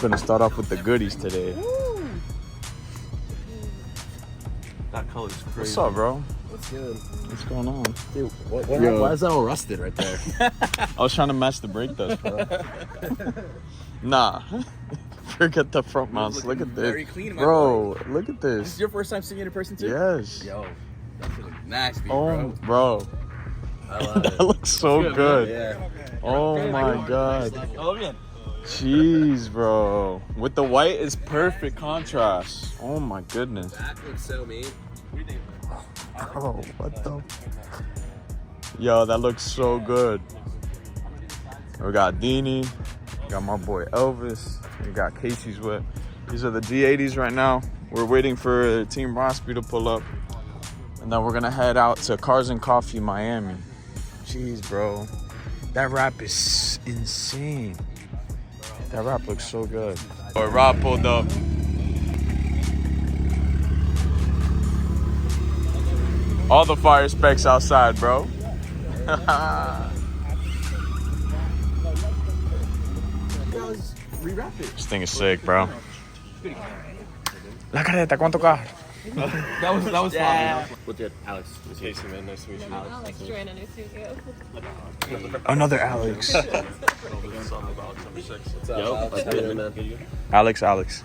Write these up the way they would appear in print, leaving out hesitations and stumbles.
Gonna start off with the goodies today. That color's crazy. What's up, bro? What's good? What's going on? Dude, why is that all rusted right there? I was trying to match the brake dust, bro. Nah. Forget the front mounts. Look at this. Very clean, my bro, look at This this. is your first time seeing it in person too? Yes. Yo, that shit looks nasty, Oh, bro. bro. I love it. That looks so good. Yeah. Oh my god. Oh, yeah. Jeez, bro. With the white, it's perfect contrast. Oh my goodness. That looks so mean. Oh, what the? Yo, that looks so good. We got Deanie. Got my boy Elvis. We got Casey's whip. These are the G80s right now. We're waiting for Team Rodspeed to pull up. And then we're gonna head out to Cars and Coffee, Miami. Jeez, bro. That wrap is insane. That wrap looks so good. Boy, Rob pulled up. All the fire specs outside, bro. This thing is sick, bro. La careta, ¿cuánto carro? That was Yeah. fun. What's it, Alex? Casey, man, nice to meet you. Alex, Joanna, nice to meet you. Another Alex. What's up, Yo, Alex? what's How you good, doing, man? man? Alex. Alex.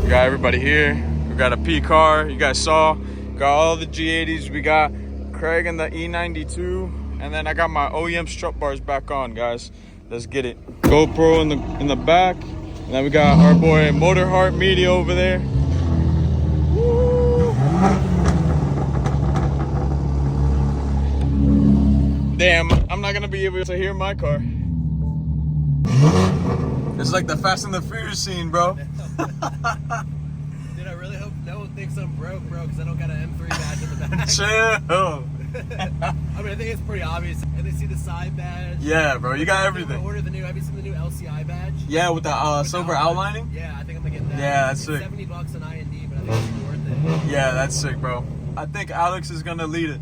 We got everybody here. We got a P car. You guys saw. Got all the G80s. We got Craig and the E92, and then I got my OEM strut bars back on, guys. Let's get it. GoPro in the back, and then we got our boy Motor Heart Media over there. Woo. Damn, I'm not gonna be able to hear my car. It's like the Fast and the Furious scene, bro. Dude, I really hope no one thinks I'm broke, bro, because I don't got an M3 badge in the back. Chill. I mean, I think it's pretty obvious. And they see the side badge. Yeah, bro, you got everything. Order the new. Have you seen the new LCI badge? Yeah, with the silver outlining. Yeah, I think I'm gonna get that. Yeah, that's it's sick. $70 on IND, but I think it's worth it. Yeah, that's sick, bro. I think Alex is gonna lead it.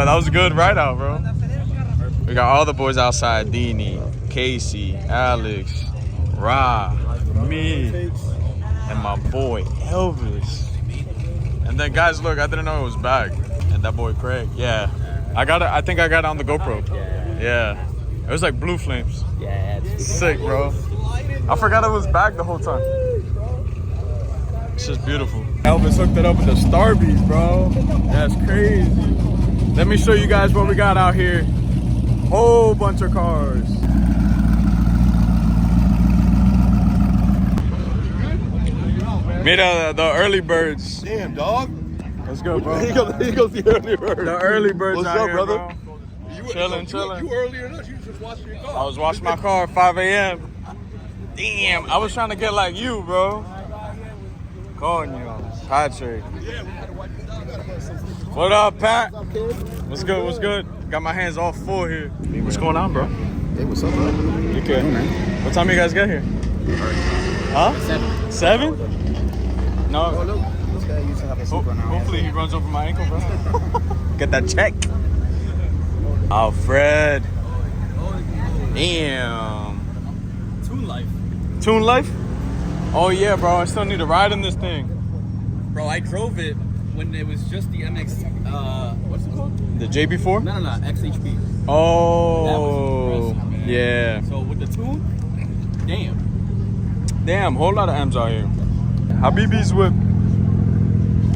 that was a good ride out, bro. We got all the boys outside. Dini, Casey, Alex, Ra, me, and my boy Elvis. And then guys, look, I didn't know it was back. And that boy Craig, yeah. I think I got it on the GoPro. Yeah. It was like blue flames. Yeah, it's Sick, bro. I forgot it was back the whole time. It's just beautiful. Elvis hooked it up with the Starbies, bro. That's crazy. Let me show you guys what we got out here. Whole bunch of cars. Meet the early birds. Damn, dog. Let's go, bro. He goes the early birds. The early birds What's out up, here, brother? bro. Chilling. You earlier than us. You just watched your car. I was washing my car at 5 a.m. Damn, I was trying to get like you, bro. Coño, Patrick. What up, Pat? What's good? What's good? Got my hands all full here. What's going on, bro? Hey, what's up, bro? You good? What time you guys get here? Huh? 7? No. Oh, look. This guy used to have a Supra now. Hopefully he runs over my ankle, bro. Get that check. Alfred. Damn. Tune Life? Oh yeah, bro. I still need to ride in this thing. Bro, I drove it when it was just the MX, what's it called? The JB4? No, XHP. Oh. That was impressive, man. Yeah. So with the tune, Damn, whole lot of M's out here. Habibi's whip.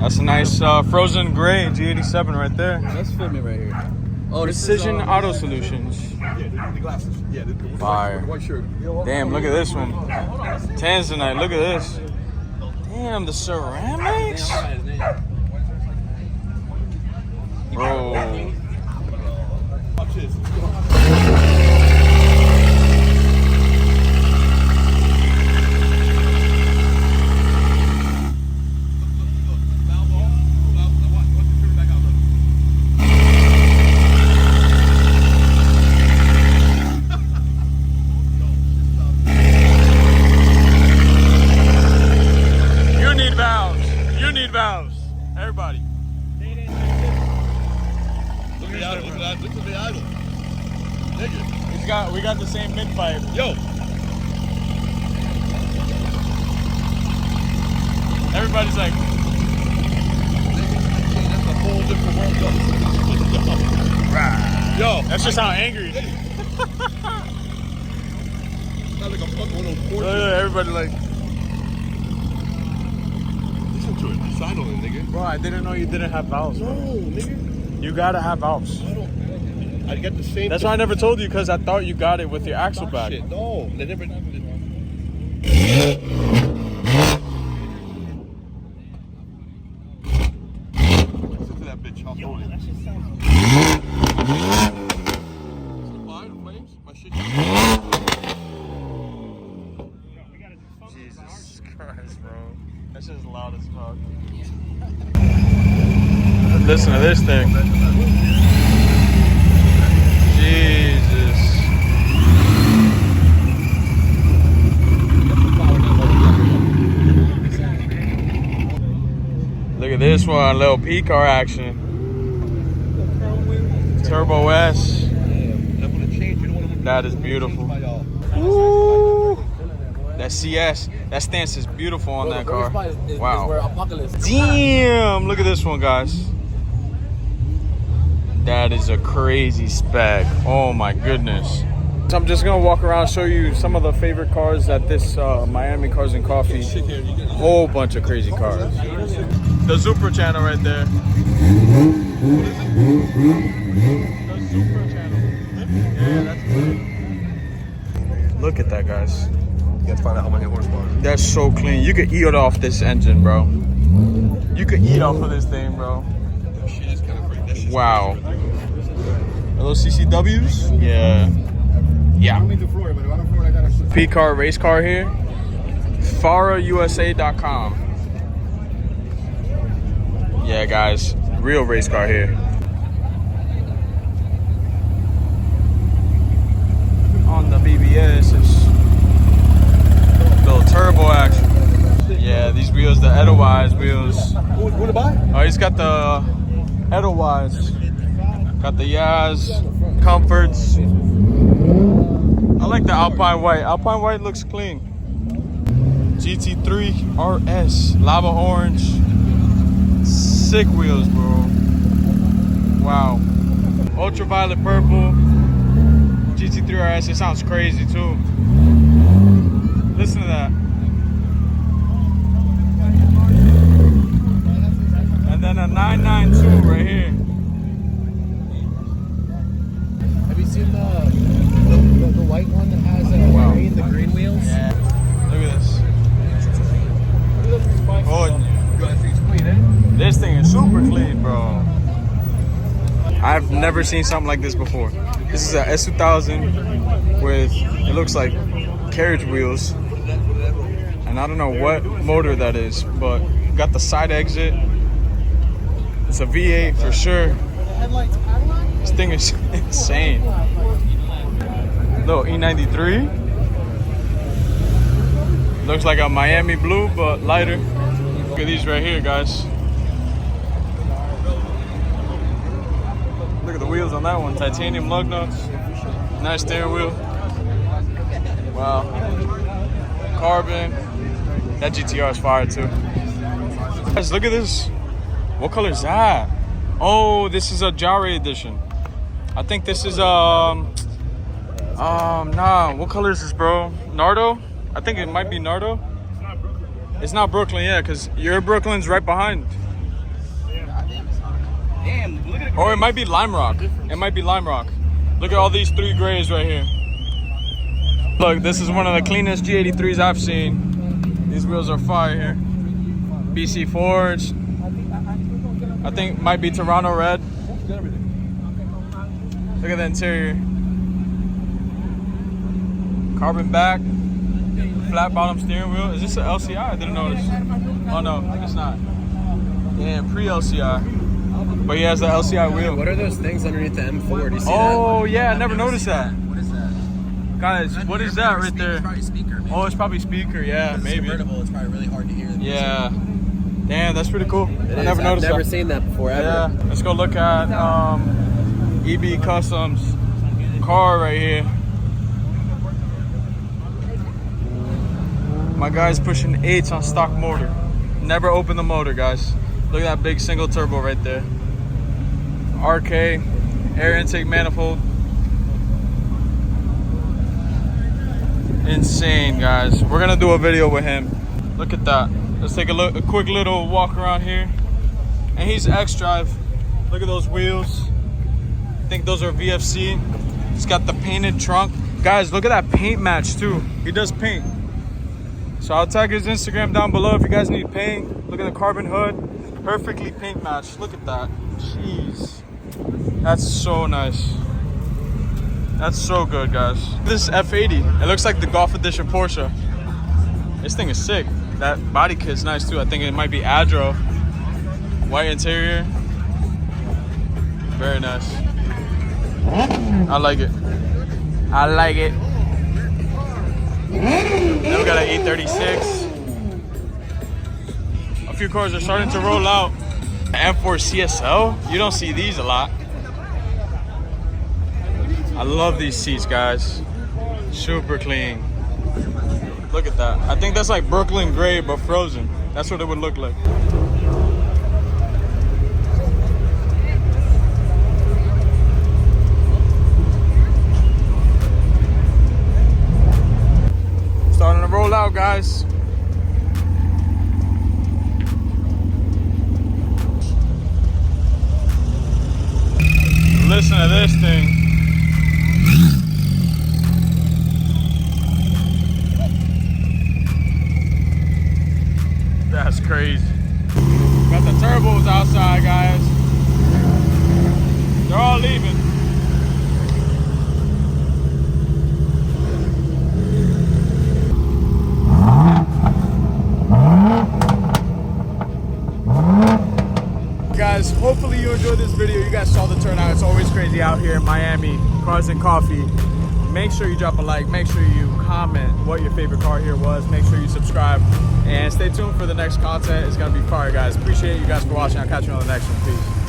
That's a nice frozen gray G87 right there. let's film it right here. Oh, Precision Auto Solutions. Yeah, the glasses. Yeah, the Fire. white shirt. Damn, look at this one. Tanzanite, look at this. Damn, the ceramics? Bro. Watch this. You need valves. Everybody. Look at the idol. Look at the idol. Nigga. We got the same mid pipe. Yo. Everybody's like, That's a whole different world. Yo. that's just how angry. Sounds like a fucking one of those porches. Everybody like, Listen to it. It's idling, nigga. bro, I didn't know you didn't have valves, No, bro. nigga. You gotta have valves. I got the same. That's why I never told you, because I thought you got it with your axle back. Shit, no. They never. Listen to that bitch. I'll throw it. That shit sounds. Is it fire? The flames? My shit. Jesus Christ, bro. That's just loud as fuck. Listen to this thing. Jesus. Look at this one, little P car action. Turbo S. That is beautiful. Woo! That CS, that stance is beautiful on that car. Wow. Damn, look at this one, guys. That is a crazy spec. Oh my goodness. So I'm just gonna walk around, show you some of the favorite cars at this Miami Cars and Coffee. Whole bunch of crazy cars. The Super channel right there. The Super channel. Yeah, that's good. Look at that, guys. You gotta find out how many horsepower. That's so clean. You could eat off this engine, bro. You could eat off of this thing, bro. That shit is kind of crazy. Wow. Hello, CCWs? Yeah. Yeah. P-car, race car here. FaraUSA.com. Yeah, guys. Real race car here. On the BBS, it's little turbo action. Yeah, these wheels, the Edelweiss wheels. Who to buy? Oh, he's got the Edelweiss. Got the Yaz comforts. I like the Alpine White. Alpine White looks clean. GT3 RS, lava orange. Sick wheels, bro. Wow. Ultraviolet purple. GT3 RS, it sounds crazy too. Listen to that. And then a 992 right here. Have you seen the white one that has the green wheels? Yeah. Look at this. Oh, this thing is super clean, bro. I've never seen something like this before. This is a S2000 with, it looks like carriage wheels. And I don't know what motor that is, but got the side exit. It's a V8 for sure. This thing is insane. Little E93. Looks like a Miami blue, but lighter. Look at these right here, guys. Look at the wheels on that one. Titanium lug nuts. Nice steering wheel. Wow. Carbon. That GTR is fire too. Guys, look at this. What color is that? Oh, this is a Jahre edition. I think this is nah. What color is this, bro? Nardo? I think it might be Nardo. It's not Brooklyn, yeah, because your Brooklyn's right behind. Damn, look at it. Or it might be Lime Rock. It might be Lime Rock. Look at all these 3 grays right here. Look, this is one of the cleanest G83s I've seen. These wheels are fire here. BC Forged. I think might be Toronto red. Look at the interior. Carbon back. Flat bottom steering wheel. Is this an LCI? I didn't notice. Oh no, it's not. Yeah, pre-LCI. But he has the LCI wheel. What are those things underneath the M4? Do you see that? Oh yeah, I never noticed that. What is that? Guys, what is that right there? It's probably speaker. Maybe. Oh, it's probably speaker. Yeah, It's maybe. convertible. It's probably really hard to hear. Yeah. Damn, that's pretty cool. I never noticed I've never that. seen that before ever. Yeah. Let's go look at EB Customs car right here. My guy's pushing 8s on stock motor. Never open the motor, guys. Look at that big single turbo right there. RK, air intake manifold. Insane, guys. We're gonna do a video with him. Look at that. Let's take a quick little walk around here. And he's X-Drive. Look at those wheels. I think those are VFC. He's got the painted trunk. Guys, look at that paint match too. He does paint. So I'll tag his Instagram down below if you guys need paint. Look at the carbon hood. Perfectly paint matched. Look at that. Jeez. That's so nice. That's so good, guys. This F80. It looks like the Golf Edition Porsche. This thing is sick. That body kit's nice too. I think it might be Adro. White interior. Very nice. I like it. I like it. Then we got an 836. A few cars are starting to roll out. M4 CSL. You don't see these a lot. I love these seats, guys. Super clean. Look at that. I think that's like Brooklyn gray, but frozen. That's what it would look like. Starting to roll out, guys. Listen to this thing. That's crazy. Got the turbos outside, guys. They're all leaving. Guys, hopefully you enjoyed this video. You guys saw the turnout. It's always crazy out here in Miami. Cars and coffee. Make sure you drop a like. Make sure you comment what your favorite car here was. Make sure you subscribe. And stay tuned for the next content. It's going to be fire, guys. Appreciate you guys for watching. I'll catch you on the next one. Peace.